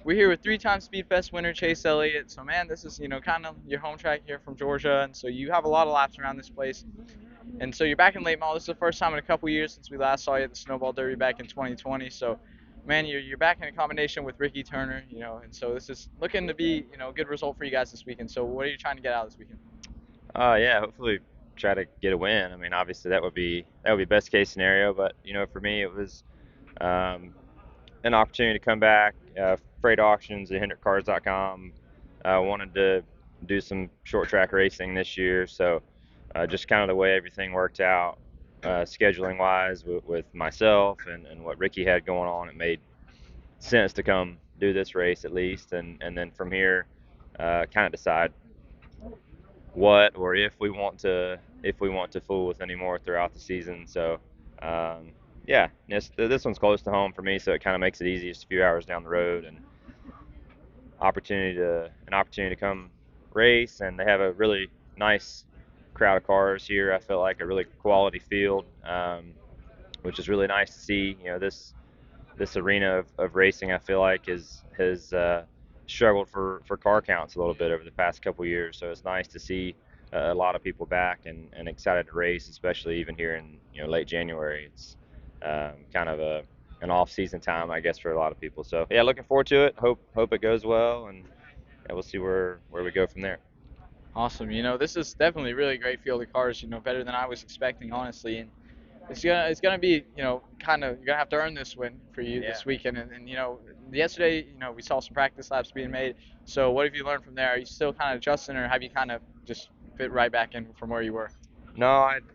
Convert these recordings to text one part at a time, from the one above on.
We're here with three-time Speedfest winner Chase Elliott. So, man, this is kind of your home track here from Georgia, and so you have a lot of laps around this place. And so you're back in late model. This is the first time in a couple years since we last saw you at the Snowball Derby back in 2020. So, man, you're back in a combination with Ricky Turner, and so this is looking to be a good result for you guys this weekend. So, what are you trying to get out of this weekend? Yeah, hopefully try to get a win. I mean, obviously that would be best case scenario, but for me it was um, an opportunity to come back. Freight auctions at HendrickCars.com wanted to do some short track racing this year, so just kind of the way everything worked out, scheduling wise with myself and what Ricky had going on, it made sense to come do this race at least, and then from here, kind of decide what or if we want to fool with any more throughout the season. So yeah, this one's close to home for me, so it kind of makes it easy, just a few hours down the road, and opportunity to come race. And they have a really nice crowd of cars here. I feel like a really quality field, which is really nice to see. This arena of racing, I feel like, has struggled for car counts a little bit over the past couple years. So it's nice to see a lot of people back and excited to race, especially even here in late January. It's kind of an off season time, I guess, for a lot of people. So yeah, looking forward to it. Hope it goes well, and yeah, we'll see where we go from there. Awesome. This is definitely a really great field of cars. Better than I was expecting, honestly. And it's gonna be kind of you're gonna have to earn this win for you Yeah. this weekend. And yesterday we saw some practice laps being made. So what have you learned from there? Are you still kind of adjusting, or have you kind of just fit right back in from where you were? No,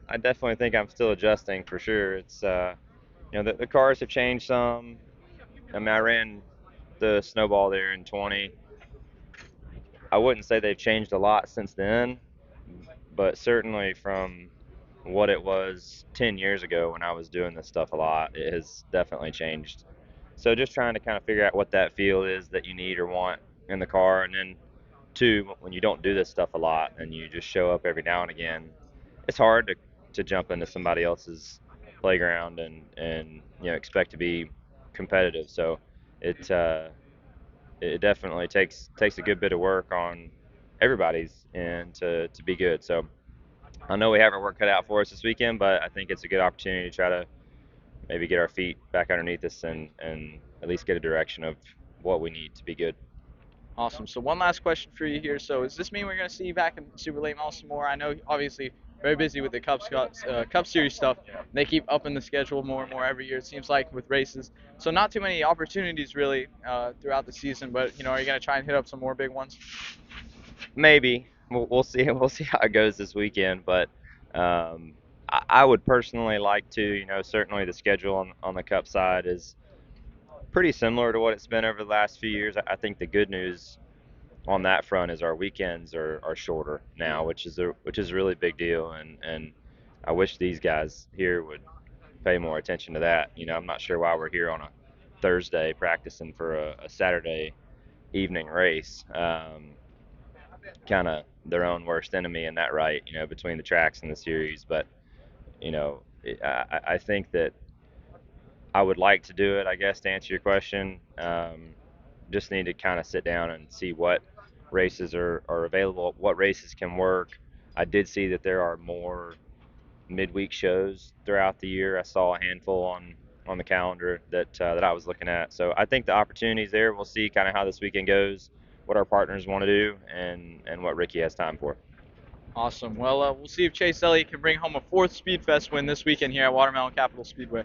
I definitely think I'm still adjusting for sure. It's the cars have changed some. I mean, I ran the snowball there in 20. I wouldn't say they've changed a lot since then, but certainly from what it was 10 years ago when I was doing this stuff a lot, it has definitely changed. So just trying to kind of figure out what that feel is that you need or want in the car. And then, two, when you don't do this stuff a lot and you just show up every now and again, it's hard to jump into somebody else's playground and expect to be competitive. So it it definitely takes a good bit of work on everybody's end to be good. So I know we have our work cut out for us this weekend, but I think it's a good opportunity to try to maybe get our feet back underneath us and at least get a direction of what we need to be good. Awesome. So one last question for you here. So does this mean we're going to see you back in Super Late Model some more? I know obviously very busy with the Cup Series stuff. They keep upping the schedule more and more every year. It seems like with races. So not too many opportunities really throughout the season. But are you going to try and hit up some more big ones? Maybe we'll see. We'll see how it goes this weekend, but I would personally like to. Certainly the schedule on the Cup side is pretty similar to what it's been over the last few years. I think the good news on that front is our weekends are shorter now, which is a really big deal, and I wish these guys here would pay more attention to that. I'm not sure why we're here on a Thursday practicing for a Saturday evening race. Kind of their own worst enemy in that, right? Between the tracks and the series, but I think that I would like to do it. I guess to answer your question, just need to kind of sit down and see what races are available, what races can work. I did see that there are more midweek shows throughout the year. I saw a handful on the calendar that I was looking at. So I think the opportunities there. We'll see kind of how this weekend goes, what our partners want to do, and what Ricky has time for. Awesome. Well, we'll see if Chase Elliott can bring home a fourth Speedfest win this weekend here at Watermelon Capital Speedway.